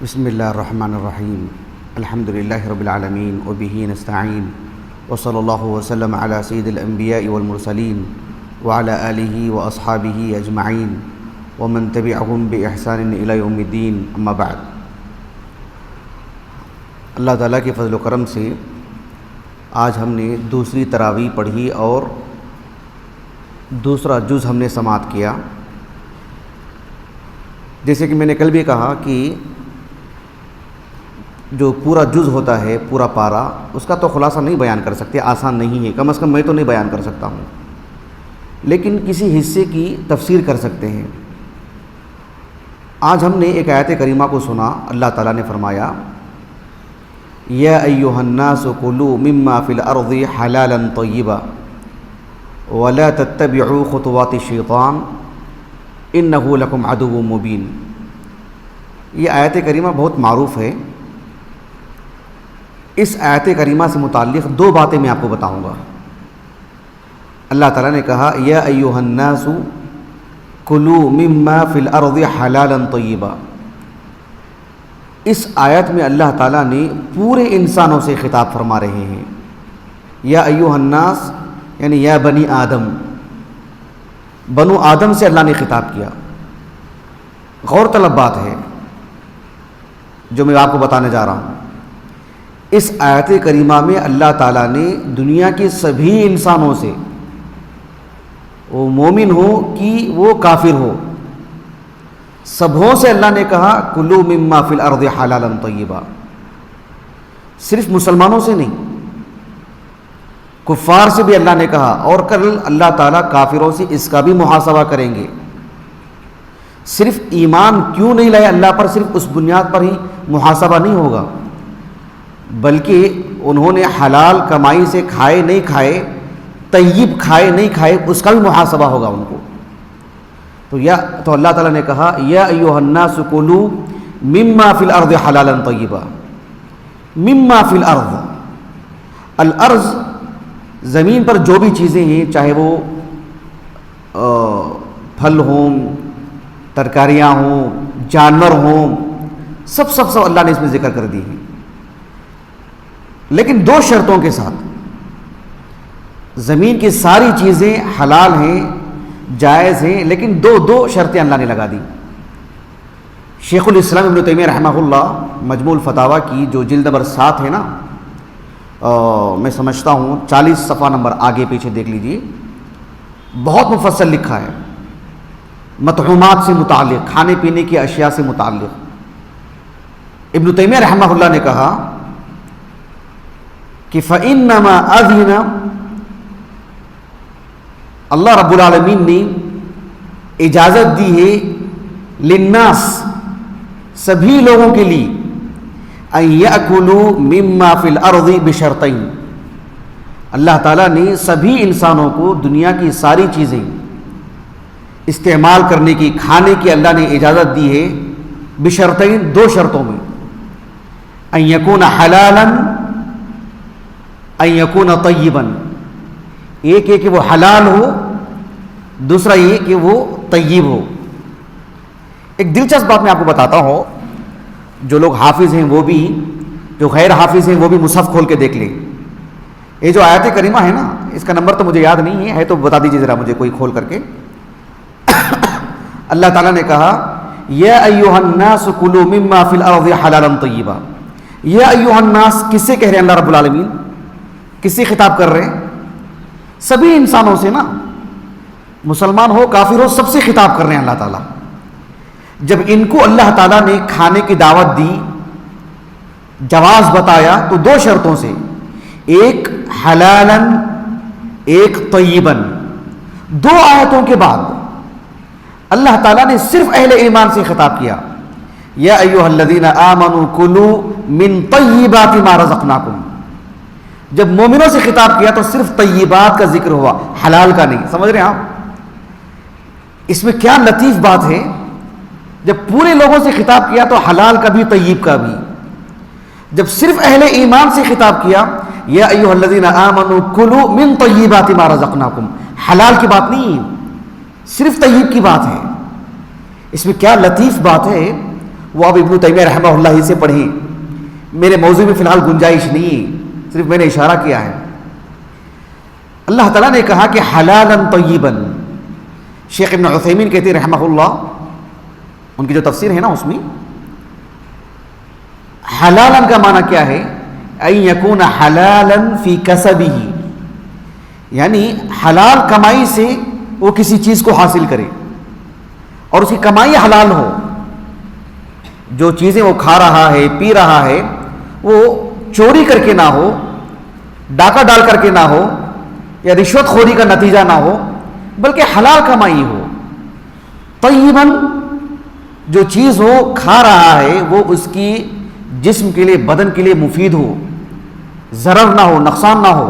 بسم اللہ الرحمن الرحیم الحمد للہ رب العالمین وبہ نستعین وصلی اللہ وسلم علی سید الانبیاء والمرسلین وعلی آلہ واصحابہ اجمعین ومن تبعہم باحسان الی یوم الدین اما بعد۔ اللہ تعالیٰ کے فضل و کرم سے آج ہم نے دوسری تراویح پڑھی اور دوسرا جز ہم نے سماعت کیا۔ جیسے کہ میں نے کل بھی کہا کہ جو پورا جز ہوتا ہے، پورا پارا، اس کا تو خلاصہ نہیں بیان کر سکتے، آسان نہیں ہے، کم از کم میں تو نہیں بیان کر سکتا ہوں، لیکن کسی حصے کی تفسیر کر سکتے ہیں۔ آج ہم نے ایک آیت کریمہ کو سنا، اللہ تعالیٰ نے فرمایا یا ایھا الناس کلوا مما فی الارض حلالا طیبا ولا تتبعوا خطوات الشیطان انہ لکم عدو مبین۔ یہ آیت کریمہ بہت معروف ہے۔ اس آیت کریمہ سے متعلق دو باتیں میں آپ کو بتاؤں گا۔ اللہ تعالیٰ نے کہا یا ایھا الناس کلوا مما فی الارض حلالا طیبا۔ اس آیت میں اللہ تعالیٰ نے پورے انسانوں سے خطاب فرما رہے ہیں۔ یا ایھا الناس یعنی یا بنی آدم، بنو آدم سے اللہ نے خطاب کیا۔ غور طلب بات ہے جو میں آپ کو بتانے جا رہا ہوں۔ اس آیت کریمہ میں اللہ تعالیٰ نے دنیا کے سبھی انسانوں سے، وہ مومن ہو کہ وہ کافر ہو، سبھوں سے اللہ نے کہا کلوا مما فی الارض حلالا طیبا۔ صرف مسلمانوں سے نہیں، کفار سے بھی اللہ نے کہا، اور کل اللہ تعالیٰ کافروں سے اس کا بھی محاسبہ کریں گے۔ صرف ایمان کیوں نہیں لائے اللہ پر، صرف اس بنیاد پر ہی محاسبہ نہیں ہوگا، بلکہ انہوں نے حلال کمائی سے کھائے نہیں کھائے، طیب کھائے نہیں کھائے، اس کا بھی محاسبہ ہوگا ان کو۔ تو اللہ تعالیٰ نے کہا یا ایھا الناس کلوا مما فی الارض حلالا طیبا۔ مما فی الارض، الارض زمین پر جو بھی چیزیں ہیں، چاہے وہ پھل ہوں، ترکاریاں ہوں، جانور ہوں، سب اللہ نے اس میں ذکر کر دی ہے، لیکن دو شرطوں کے ساتھ۔ زمین کی ساری چیزیں حلال ہیں، جائز ہیں، لیکن دو شرطیں اللہ نے لگا دی۔ شیخ الاسلام ابن تیمیہ رحمہ اللہ مجموع الفتاویٰ کی جو جلد نمبر 7 ہے نا، میں سمجھتا ہوں 40 صفحہ نمبر آگے پیچھے دیکھ لیجئے، بہت مفصل لکھا ہے مطعومات سے متعلق، کھانے پینے کی اشیاء سے متعلق۔ ابن تیمیہ رحمہ اللہ نے کہا کہ فَإِنَّمَا أَذِنَ، اللہ رب العالمین نے اجازت دی ہے للناس، سبھی لوگوں کے لیے، ان یأکلوا مما فی الارض بشرطین۔ اللہ تعالیٰ نے سبھی انسانوں کو دنیا کی ساری چیزیں استعمال کرنے کی، کھانے کی اللہ نے اجازت دی ہے بشرطین، دو شرطوں میں، ان یکون حلالا ان یکون طیبا۔ ایک ہے کہ وہ حلال ہو، دوسرا یہ کہ وہ طیب ہو۔ ایک دلچسپ بات میں آپ کو بتاتا ہوں، جو لوگ حافظ ہیں وہ بھی، جو غیر حافظ ہیں وہ بھی مصحف کھول کے دیکھ لیں۔ یہ جو آیت کریمہ ہے نا، اس کا نمبر تو مجھے یاد نہیں ہے تو بتا دیجیے ذرا مجھے کوئی کھول کر کے۔ اللہ تعالیٰ نے کہا یا ایھا الناس کلوا مما فی الارض حلالا طیبا۔ یا ایھا الناس کس سے کہہ رہے ہیں اللہ رب العالمین؟ کس سے خطاب کر رہے ہیں؟ سبھی انسانوں سے نا، مسلمان ہو کافر ہو، سب سے خطاب کر رہے ہیں اللہ تعالیٰ۔ جب ان کو اللہ تعالیٰ نے کھانے کی دعوت دی، جواز بتایا، تو دو شرطوں سے، ایک حلالا ایک طیبا۔ دو آیتوں کے بعد اللہ تعالیٰ نے صرف اہل ایمان سے خطاب کیا، یا ایھا الذین آمنوا کلوا من طیبات ما رزقناکم۔ جب مومنوں سے خطاب کیا تو صرف طیبات کا ذکر ہوا، حلال کا نہیں۔ سمجھ رہے ہیں آپ؟ اس میں کیا لطیف بات ہے، جب پورے لوگوں سے خطاب کیا تو حلال کا بھی طیب کا بھی، جب صرف اہل ایمان سے خطاب کیا یا ایھا الذین آمنوا کلوا من طیبات ما رزقناکم، حلال کی بات نہیں، صرف طیب کی بات ہے۔ اس میں کیا لطیف بات ہے، وہ اب ابن تیمیہ رحمہ اللہ سے پڑھیں، میرے موضوع میں فی الحال گنجائش نہیں ہے، صرف میں نے اشارہ کیا ہے۔ اللہ تعالیٰ نے کہا کہ حلالا طیبا، شیخ ابن عثیمین کہتے ہیں رحمہ اللہ، ان کی جو تفسیر ہے نا اس میں حلالا کا معنی کیا ہے؟ ان یکون حلالا فی کسبہ، یعنی حلال کمائی سے وہ کسی چیز کو حاصل کرے اور اس کی کمائی حلال ہو، جو چیزیں وہ کھا رہا ہے پی رہا ہے وہ چوری کر کے نہ ہو، ڈاکہ ڈال کر کے نہ ہو، یا رشوت خوری کا نتیجہ نہ ہو، بلکہ حلال کمائی ہو۔ طیباً، جو چیز وہ کھا رہا ہے وہ اس کی جسم کے لیے بدن کے لیے مفید ہو، ضرر نہ ہو، نقصان نہ ہو۔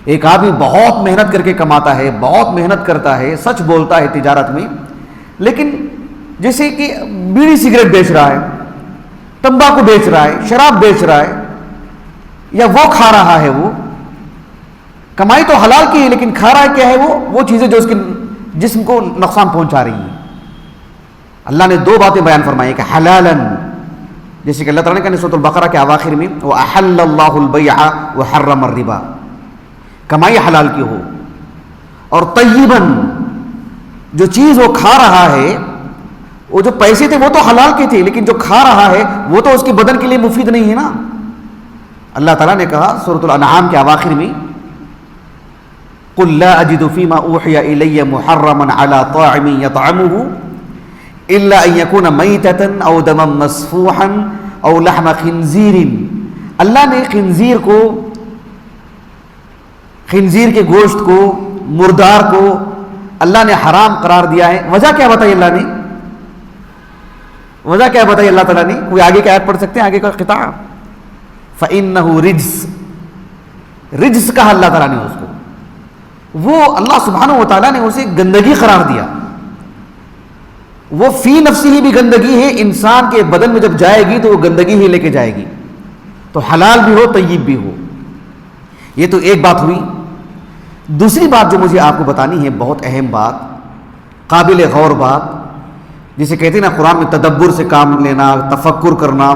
ایک آدمی بہت محنت کر کے کماتا ہے، بہت محنت کرتا ہے، سچ بولتا ہے تجارت میں، لیکن جیسے کہ بیڑی سگریٹ بیچ رہا ہے، تمباکو بیچ رہا ہے، شراب بیچ رہا ہے، یا وہ کھا رہا ہے، وہ کمائی تو حلال کی ہے لیکن کھا رہا ہے کیا ہے؟ وہ چیزیں جو اس کے جسم کو نقصان پہنچا رہی ہیں۔ اللہ نے دو باتیں بیان فرمائی کہ حلالاً، جیسے کہ اللہ تعالیٰ نے کہا سورۃ البقرہ کے اواخر میں وَأَحَلَّ اللَّهُ الْبَيْعَ وَحَرَّمَ الرِّبَا، کمائی حلال کی ہو، اور طیباً، جو چیز وہ کھا رہا ہے، وہ جو پیسے تھے وہ تو حلال کے تھے لیکن جو کھا رہا ہے وہ تو اس کے بدن کے لیے مفید نہیں ہے نا۔ اللہ تعالیٰ نے کہا سورۃ الانعام کے اواخر میں قُلْ لَا أَجِدُ فِي مَا أُوحِيَ إِلَيَّ مُحَرَّمًا عَلَى طَاعِمٍ يَطْعَمُهُ إِلَّا أَن يَكُونَ مَيْتَةً أَوْ دَمًا مَّسْفُوحًا أَوْ لَحْمَ خِنزِيرٍ، اللہ نے خنزیر کے گوشت کو، مردار کو اللہ نے حرام قرار دیا ہے۔ وجہ کیا بتائی اللہ نے؟ وجہ کیا بتائی اللہ تعالیٰ نے؟ کوئی آگے کی آیت پڑھ سکتے ہیں؟ آگے کا قطع فَإِنَّهُ رِجْس کہا اللہ تعالیٰ نے اس کو، وہ اللہ سبحانہ و تعالیٰ نے اسے گندگی قرار دیا، وہ فی نفسی ہی بھی گندگی ہے، انسان کے بدن میں جب جائے گی تو وہ گندگی ہی لے کے جائے گی، تو حلال بھی ہو طیب بھی ہو۔ یہ تو ایک بات ہوئی۔ دوسری بات جو مجھے آپ کو بتانی ہے، بہت اہم بات، قابل غور بات، جسے کہتے ہیں نا قرآن میں تدبر سے کام لینا، تفکر کرنا،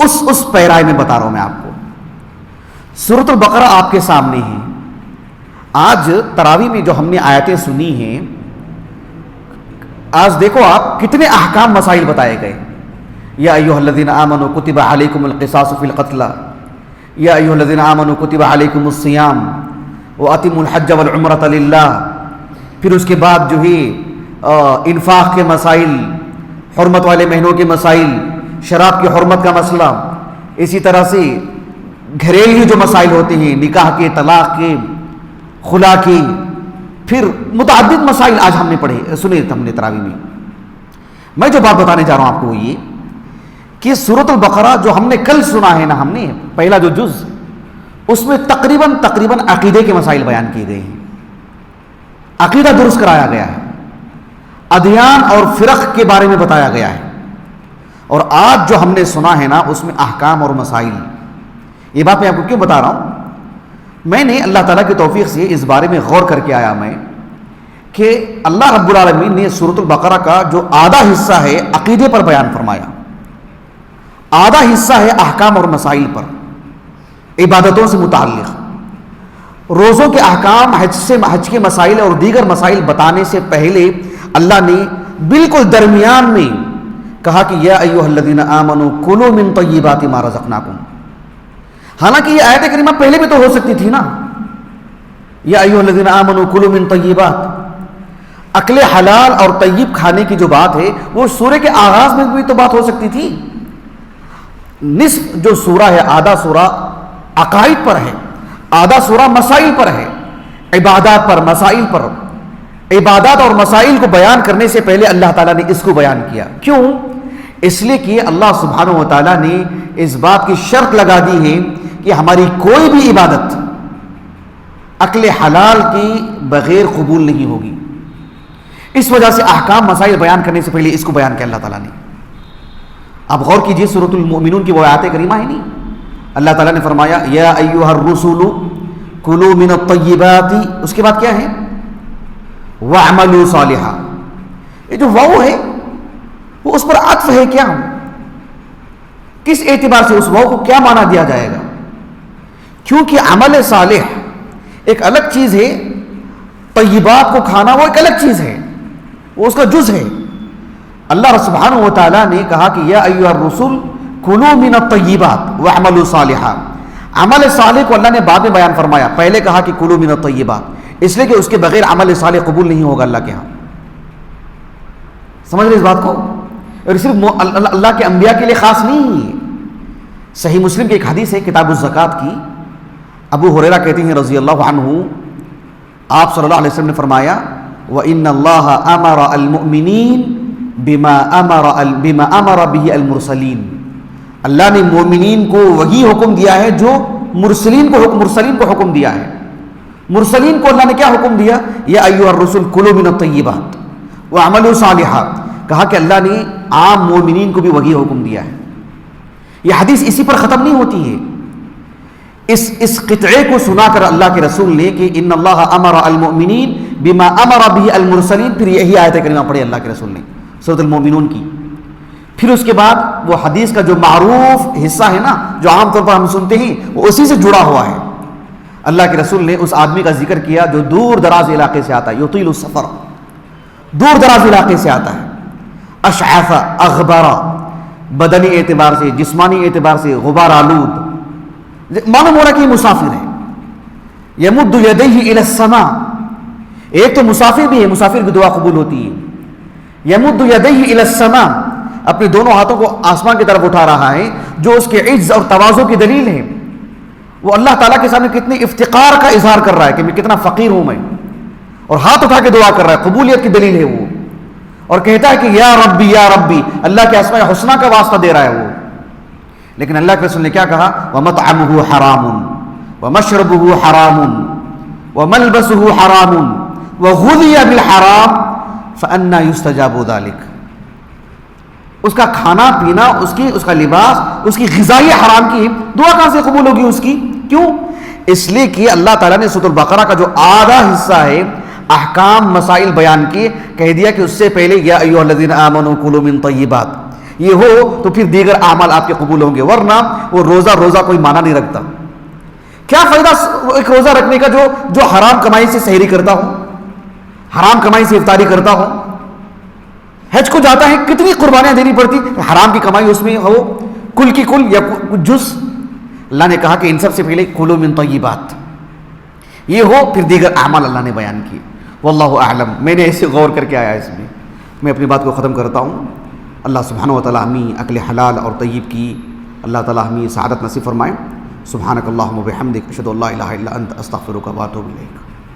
اس پیرائے میں بتا رہا ہوں میں آپ کو۔ سورۃ البقرہ آپ کے سامنے ہے۔ آج تراویح میں جو ہم نے آیتیں سنی ہیں، آج دیکھو آپ کتنے احکام مسائل بتائے گئے۔ یا ایھا الذین آمنوا کتب علیکم القصاص فی القتلى، یا ایھا الذین آمنوا کتب علیکم الصیام واتموا الحج والعمرۃ للہ۔ پھر اس کے بعد جو ہے انفاق کے مسائل، حرمت والے مہینوں کے مسائل، شراب کی حرمت کا مسئلہ، اسی طرح سے گھریلو جو مسائل ہوتے ہیں، نکاح کے، طلاق کے، خلا کے، پھر متعدد مسائل آج ہم نے پڑھے سنے ہم نے تراویح میں۔ میں جو بات بتانے جا رہا ہوں آپ کو وہ یہ کہ سورۃ البقرہ جو ہم نے کل سنا ہے نا، ہم نے پہلا جو جز، اس میں تقریباً عقیدے کے مسائل بیان کیے گئے ہیں، عقیدہ درست کرایا گیا ہے، ادیان اور فرق کے بارے میں بتایا گیا ہے۔ اور آج جو ہم نے سنا ہے نا اس میں احکام اور مسائل۔ یہ بات میں آپ کو کیوں بتا رہا ہوں؟ میں نے اللہ تعالیٰ کی توفیق سے اس بارے میں غور کر کے آیا میں کہ اللہ رب العالمین نے سورۃ البقرہ کا جو آدھا حصہ ہے عقیدے پر بیان فرمایا، آدھا حصہ ہے احکام اور مسائل پر، عبادتوں سے متعلق۔ روزوں کے احکام، حج کے مسائل اور دیگر مسائل بتانے سے پہلے اللہ نے بالکل درمیان میں کہا کہ یا ایھا الذین آمنوا کلوا من طیبات ما رزقناکم۔ حالانکہ یہ آیت کریمہ پہلے بھی تو ہو سکتی تھی نا، یا ایھا الذین آمنوا کلوا من طیبات، اکل حلال اور طیب کھانے کی جو بات ہے وہ سورہ کے آغاز میں بھی تو بات ہو سکتی تھی۔ نصف جو سورہ ہے، آدھا سورہ عقائد پر ہے، آدھا سورہ مسائل پر ہے، عبادات پر، مسائل پر۔ عبادات اور مسائل کو بیان کرنے سے پہلے اللہ تعالیٰ نے اس کو بیان کیا۔ کیوں؟ اس لیے کہ اللہ سبحانہ و تعالیٰ نے اس بات کی شرط لگا دی ہے کہ ہماری کوئی بھی عبادت عقل حلال کی بغیر قبول نہیں ہوگی۔ اس وجہ سے احکام مسائل بیان کرنے سے پہلے اس کو بیان کیا اللہ تعالیٰ نے۔ اب غور کیجئے، سورۃ المؤمنون کی وہ آیات کریمہ ہے نہیں، اللہ تعالیٰ نے فرمایا یا ایھا الرسول کلوا من الطیبات، اس کے بعد کیا ہے؟ وَاعْمَلُوا صَالِحًا۔ یہ جو واو ہے وہ اس پر عطف ہے کیا؟ کس اعتبار سے اس واو کو کیا معنی دیا جائے گا؟ کیونکہ عمل صالح ایک الگ چیز ہے، طیبات کو کھانا وہ ایک الگ چیز ہے، وہ اس کا جز ہے۔ اللہ سبحانہ و تعالیٰ نے کہا کہ یا ایھا الرسل کلوا من الطیبات واعملوا صالحا۔ عمل صالح کو اللہ نے بعد میں بیان فرمایا، پہلے کہا کہ کلوا من الطیبات، اس لیے کہ اس کے بغیر عمل صالح قبول نہیں ہوگا اللہ کے ہاں۔ سمجھ رہے اس بات کو؟ اور صرف اللہ کے انبیاء کے لیے خاص نہیں ہے۔ صحیح مسلم کی ایک حدیث ہے کتاب الزکوٰۃ کی، ابو ہریرہ کہتے ہیں رضی اللہ عنہ، آپ صلی اللہ علیہ وسلم نے فرمایا وَإِنَّ اللَّهَ أَمَرَ الْمُؤْمِنِينَ بِمَا أَمَرَ بِهِ الْمُرْسَلِينَ، اللہ نے مومنین کو وہی حکم دیا ہے جو مرسلین کو حکم دیا ہے۔ مرسلین کو اللہ نے کیا حکم دیا؟ یا ایھا الرسل کلوا من الطیبات واعملوا صالحا، کہا کہ اللہ نے عام مومنین کو بھی وہی حکم دیا ہے۔ یہ حدیث اسی پر ختم نہیں ہوتی ہے، اس قطعے کو سنا کر اللہ کے رسول نے کہ ان اللہ امر المؤمنین بما امر به المرسلین، پھر یہی آیت کریمہ پڑھی اللہ کے رسول نے سورۃ المؤمنون کی۔ پھر اس کے بعد وہ حدیث کا جو معروف حصہ ہے نا، جو عام طور پر ہم سنتے ہیں، وہ اسی سے جڑا ہوا ہے۔ اللہ کے رسول نے اس آدمی کا ذکر کیا جو دور دراز علاقے سے آتا ہے، یطیل السفر، دور دراز علاقے سے آتا ہے، اشعث اغبر، بدنی اعتبار سے، جسمانی اعتبار سے غبار آلود، معلوم ہو رہا کہ یہ مسافر ہے۔ یمد یدیہ الی السماء، ایک تو مسافر بھی ہے، مسافر کی دعا قبول ہوتی ہے۔ یمد یدیہ الی السماء، اپنے دونوں ہاتھوں کو آسمان کی طرف اٹھا رہا ہے، جو اس کے عجز اور تواضع کی دلیل ہے۔ وہ اللہ تعالیٰ کے سامنے کتنے افتقار کا اظہار کر رہا ہے کہ میں کتنا فقیر ہوں میں، اور ہاتھ اٹھا کے دعا کر رہا ہے، قبولیت کی دلیل ہے وہ، اور کہتا ہے کہ یا ربی یا ربی، اللہ کے اسماء الحسنی کا واسطہ دے رہا ہے وہ۔ لیکن اللہ کے رسول نے کیا کہا؟ وَمَطْعَمُهُ حَرَامٌ وَمَشْرَبُهُ حَرَامٌ وَمَلْبَسُهُ حَرَامٌ وَغُذِيَ بِالْحَرَامِ فَأَنَّى يُسْتَجَابُ ذَلِكَ، اس کا کھانا پینا، اس کا لباس، اس کی غذائی حرام کی، دعا کہاں سے قبول ہوگی اس کی؟ کیوں؟ اس لیے کہ اللہ تعالیٰ نے سورۃ البقرہ کا جو آدھا حصہ ہے احکام مسائل بیان کیے، کہہ دیا کہ اس سے پہلے یا ایھا الذین آمنوا کلوا من طیبات، یہ ہو تو پھر دیگر اعمال آپ کے قبول ہوں گے، ورنہ وہ روزہ کوئی معنی نہیں رکھتا۔ کیا فائدہ ایک روزہ رکھنے کا جو حرام کمائی سے سحری کرتا ہو، حرام کمائی سے افطاری کرتا ہو؟ حج کو جاتا ہے، کتنی قربانیاں دینی پڑتی، حرام کی کمائی اس میں ہو، کل کی کل یا جز۔ اللہ نے کہا کہ ان سب سے پہلے کلوا من طیبات، یہ ہو، پھر دیگر اعمال اللہ نے بیان کیے۔ واللہ اعلم، میں نے ایسے غور کر کے آیا اس میں اپنی بات کو ختم کرتا ہوں۔ اللہ سبحانہ و تعالیٰ ہمیں عقل حلال اور طیب کی اللہ تعالیٰ ہمیں سعادت نصیب فرمائے۔ سبحانک اللہم و بحمدک، اشہد ان لا الہ الا انت، استغفرک و اتوب الیک۔